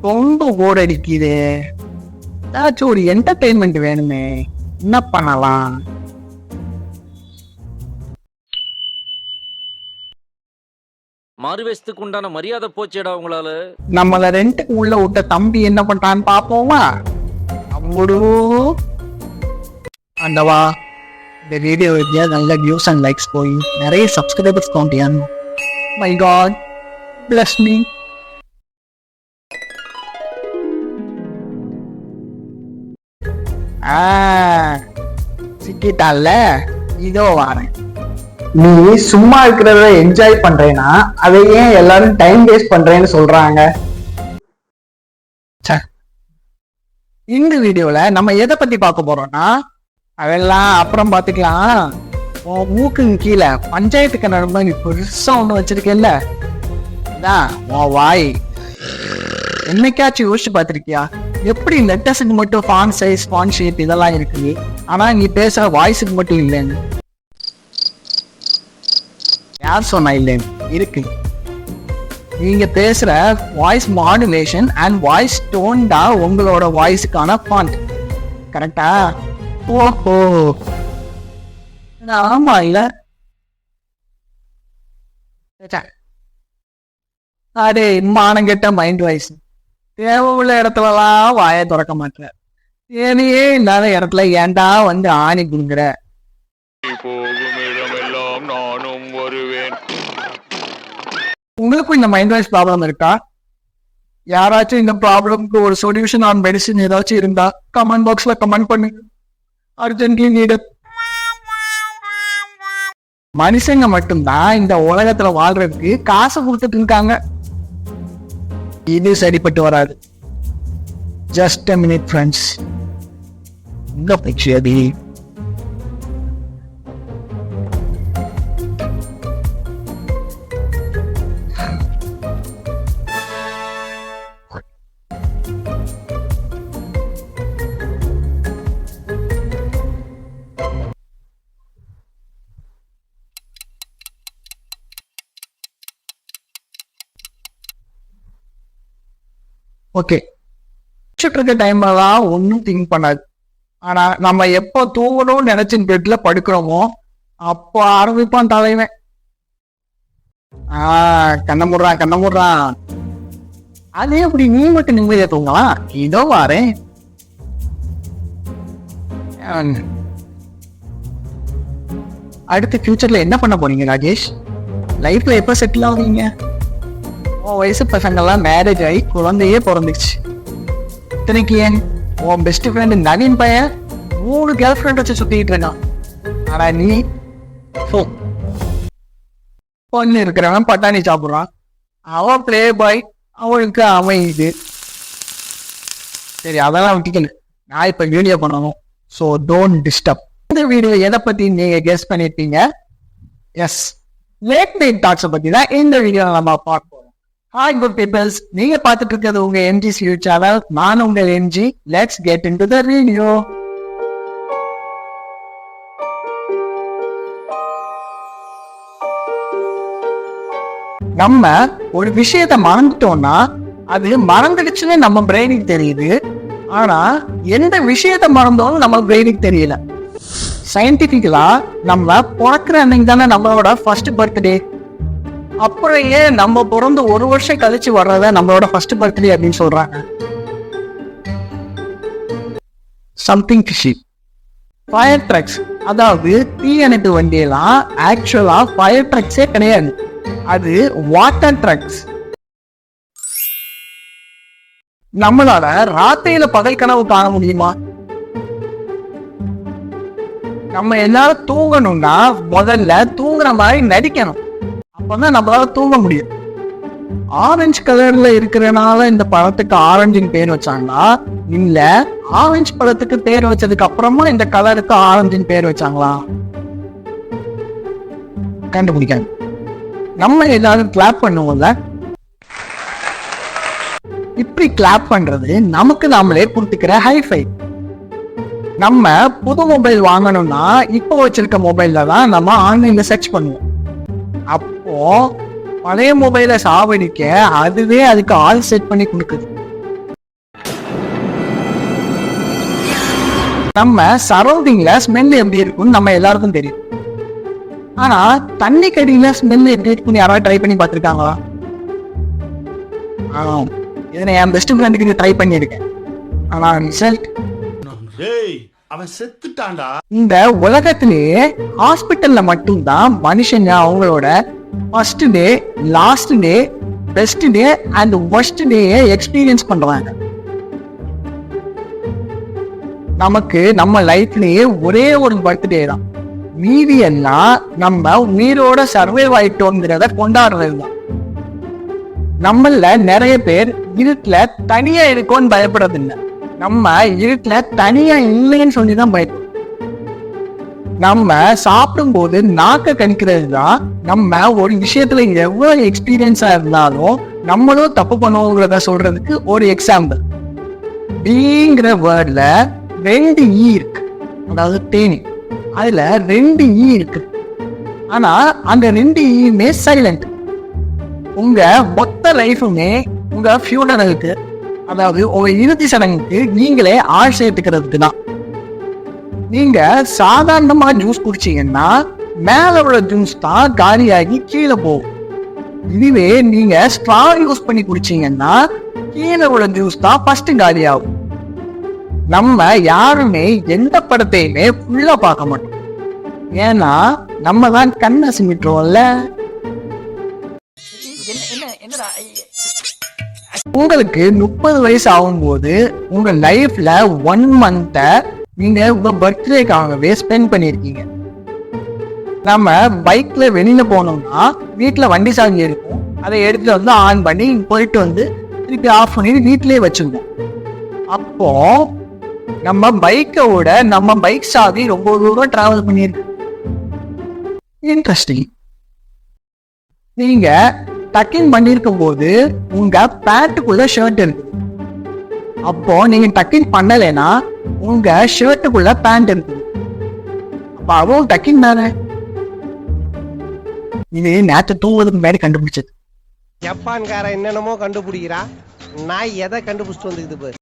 ரொம்ப போர் அடிக்குது. ஏதாச்சும் ஒரு என்டர்டெயின்மெண்ட் வேணுமே, என்ன பண்ணலாம்? மாறுவேஷத்துக்கு உண்டான மரியாதை போச்சேடா உங்களால. நம்மள ரெண்டுக்கு உள்ள விட்ட தம்பி என்ன பண்றான்னு பாப்போமா? அம்முடு ஆண்டவா, இந்த வீடியோ நல்ல வியூஸ் அண்ட் லைக்ஸ் போய் நிறைய subscribers count. My God, bless me. சிக்கிட்டால, இதோ வாரேன். நீ சும்மா இருக்கிறத என்ஜாய் பண்றேன்னா அதை ஏன் எல்லாரும் டைம் வேஸ்ட் பண்றேன்னு சொல்றாங்க? இந்த வீடியோல நம்ம எதை பத்தி பார்க்க போறோம்னா, அதெல்லாம் அப்புறம் பாத்துக்கலாம். உன் மூக்குங்க கீழே பஞ்சாயத்து கிணறு நீ பெருசா ஒண்ணு வச்சிருக்கேல்ல, அதான் உன் வாய். என்னைக்காச்சும் யோசிச்சு பார்த்திருக்கியா எப்படி லெட்டர்ஸுக்கு மட்டும் ஃபான் சைஸ், ஃபான் ஷேப் இதெல்லாம் இருக்கு, ஆனா நீ பேசுற வாய்ஸுக்கு மட்டும் இல்லைன்னு? யார் சொன்னா இல்லைன்னு? இருக்கு. நீங்க பேசுற voice modulation and voice tone தான் உங்களோட வாய்ஸுக்கான ஃபாண்ட். கரெக்டா? ஓஹோ, ஆமா இல்ல? அடே மானம் கெட்ட மைண்ட் வாய்ஸ், தேவை உள்ள இடத்துலலாம் வாயை திறக்க மாட்டேன். தேவையே இல்லாத இடத்துல ஏன்டா வந்து ஆணி குடுங்குற? உங்களுக்கும் இந்த மைண்ட் வாய்ஸ் ப்ராப்ளம் இருக்கா? யாராச்சும் இந்த ப்ராப்ளம்க்கு ஒரு சொல்யூஷன் ஆன் மெடிசின் ஏதாச்சும் இருந்தா கமெண்ட் பாக்ஸ்ல கமெண்ட் பண்ணுங்க. Urgently needed. மனுஷங்க மட்டும்தான் இந்த உலகத்துல வாழ்றதுக்கு காசு கொடுத்துட்டு இருக்காங்க. இது சரிப்பட்டு வராது. Just a minute friends. இந்த பட்சியதி ஓகே. இருக்க டைம்லாம் ஒன்னும் திங்க் பண்ணாது. ஆனா நம்ம எப்போ தூங்கணும்னு நினைச்சு பெட்ல படுக்கிறோமோ அப்போ ஆரம்பிப்பான் தலைவன். கண்ண முடுறான். அதே அப்படி நீ மட்டும் நிம்மதியா தூங்கலாம். இதோ வாரேன். அடுத்து ஃபியூச்சர்ல என்ன பண்ண போறீங்க ராஜேஷ்? லைஃப்ல எப்ப செட்டில் ஆகுறீங்க? உன் வயசு பசங்கள்லாம் மேரேஜ் ஆகி குழந்தையே பிறந்துச்சு. இத்தனைக்கு ஏன் உன் பெஸ்ட் ஃப்ரெண்டு நவீன் பையன் 3 கேர்ள் ஃப்ரெண்ட் வச்சு சுத்திட்டு இருக்கான். ஆனா நீ பொண்ணு இருக்கிறவன் பட்டாணி சாப்பிடுறான். அவன் பிளே பாய், அவளுக்கு அவன் இது. சரி, அதெல்லாம் விட்டுக்கணும். நான் இப்ப வீடியோ பண்ணணும். So don't disturb. இந்த வீடியோ எதை பத்தி நீங்க கெஸ் பண்ணிருப்பீங்க? எஸ், லேட் நைட் டாக்ஸை பத்தி தான் இந்த வீடியோ நம்ம பார்ப்போம். Hi good peoples, நீங்க பார்த்துட்டு இருக்கிறது உங்க MG Series சேனல். நான் உங்கள் MG. Let's get into the video. நம்ம ஒரு விஷயத்தை மறந்துட்டோம்னா அது மறந்துடுச்சுன்னு நம்ம பிரெயினுக்கு தெரியுது. ஆனா எந்த விஷயத்தை மறந்தோம்னு நம்ம பிரெயினுக்கு தெரியல. சயின்டிபிக்கலா நம்ம பிறக்கிற அன்னைக்கு தானே நம்மளோட ஃபர்ஸ்ட் பர்த்டே. அப்புறம் ஏன் நம்ம பிறந்து 1 வருஷம் கழிச்சு வர்றத நம்மளோட ஃபர்ஸ்ட் பர்த்டே அப்படின்னு சொல்றாங்க? Something fishy. ஃபயர் ட்ரக்ஸ், அதாவது தீயணைப்பு வண்டியெல்லாம் ஆக்சுவலா ஃபயர் ட்ரக்ஸே கிடையாது. அது வாட்டர் ட்ரக்ஸ். நம்மளால ராத்திரியில பகல் கனவு காண முடியுமா? நம்ம எல்லாரும் தூங்கணும்னா முதல்ல தூங்குற மாதிரி நடிக்கணும். அப்பதான் நம்மளால தூங்க முடியும். ஆரஞ்சு கலர்ல இருக்கிறனால இந்த பழத்துக்கு ஆரஞ்சின் பேர் வச்சாங்களா, இல்ல ஆரஞ்சு பழத்துக்கு பேர் வச்சதுக்கு அப்புறமா இந்த கலருக்கு ஆரஞ்சின் பேர் வச்சாங்களா? கண்டுபிடிக்காங்க. நம்ம எல்லாரும் கிளாப் பண்ணுவோம்ல, இப்படி கிளாப் பண்றது நமக்கு நாமளே கொடுத்துக்கிற ஹைஃபை. நம்ம புது மொபைல் வாங்கணும்னா இப்போ வச்சிருக்க மொபைல்ல தான் நம்ம ஆன்லைன்ல சர்ச் பண்ணுவோம். அப்போ பழைய மொபைலை சாவடிக்க அதுவே அதுக்கு ஆல் செட் பண்ணி கொடுக்குது. நம்ம சரௌண்டிங்ல ஸ்மெல் எப்படி இருக்கும்னு நம்ம எல்லாருக்கும் தெரியும். ஆனா தண்ணி கடியில ஸ்மெல் எப்படி இருக்குன்னு யாராவது ட்ரை பண்ணி பார்த்திருக்காங்களா? இதை என் பெஸ்ட் ஃப்ரெண்டுக்கு ட்ரை பண்ணியிருக்கேன். ஆனா ரிசல்ட் அவன் செத்துட்டான்டா. இந்த உலகத்திலேயே ஹாஸ்பிட்டல்ல மட்டும்தான் மனுஷங்க அவங்களோட first day, last day, best day and worst டேயை எக்ஸ்பீரியன்ஸ் பண்றாங்க. நமக்கு நம்ம லைஃப்லயே ஒரே ஒரு பர்த்டே தான், மீதி எல்லாம் நம்ம உயிரோட சர்வைவ் ஆயிட்டோங்கிறத கொண்டாடுறது தான். நம்மள நிறைய பேர் இருட்டுல தனியா இருக்கோன்னு பயப்படுறது இல்லை, நம்ம இருட்டுல தனியா இல்லைன்னு சொல்லிதான் பயப்படும். நம்ம சாப்பிடும் போது நாக்க கணிக்கிறது தான் நம்ம ஒரு விஷயத்துல எவ்வளவு எக்ஸ்பீரியன்ஸா இருந்தாலும் நம்மளும் தப்பு பண்ணுவோங்கிறத சொல்றதுக்கு ஒரு எக்ஸாம்பிள். பீங்கிற வேர்ட்ல 2 ஈ இருக்கு, அதாவது தேனி. அதுல 2 ஈ இருக்கு, ஆனா அந்த 2 ஈயுமே சைலண்ட். உங்க மொத்த லைஃபுமே உங்க ஃபியூனரலுக்கு, அதாவது உங்க இறுதி சடங்குக்கு நீங்களே ஆள் சேர்த்துக்கிறதுக்கு தான். நீங்க சாதாரணமா ஜூஸ் குடிச்சீங்கன்னா மேல உள்ள ஜூஸ் தான் காலியாகி கீழே போகும். இதுவே நீங்க ஸ்ட்ரா யூஸ் பண்ணி குடிச்சீங்கன்னா கீழே உள்ள ஜூஸ் தான் ஃபர்ஸ்ட் காலியாகும். நம்ம யாருமே எந்த படத்தையுமே ஃபுல்லா பார்க்க மாட்டோம், ஏன்னா நம்ம தான் கண்ணை சிமிட்டுறோம்ல. உங்களுக்கு 30 வயசு ஆகும்போது உங்க லைஃப்ல 1 மந்த்த நீங்க உங்க பர்த்டேக்காகவே ஸ்பெண்ட் பண்ணிருக்கீங்க. நம்ம பைக்ல வெளியில போனோம்னா வீட்டுல வண்டி சாவி இருக்கும், அதை எடுத்துட்டு வந்து ஆன் பண்ணி போயிட்டு வந்து திருப்பி ஆஃப் பண்ணி வீட்லயே வச்சிருக்கோம். அப்போ நம்ம பைக்கோட நம்ம பைக் சாவி ரொம்ப தூரம் டிராவல் பண்ணிருக்கு. இன்ட்ரெஸ்டிங். நீங்க டக்கின் பண்ணிருக்கும் போது உங்க பேண்ட்டுக்குள்ள ஷர்ட் இருக்கு, அப்போ நீங்க டக்கின் பண்ணலைன்னா உங்க ஷர்ட்டுக்குள்ள பேண்ட் இருக்கு, அப்ப அதுவும் டக்கின் தானே. இது நேற்று தூங்குவதுக்கு முன்னாடி கண்டுபிடிச்சது. ஜப்பான்கார என்னென்னமோ கண்டுபிடிக்கிறா, நான் எதை கண்டுபிடிச்சிட்டு வந்துக்குது பாரு.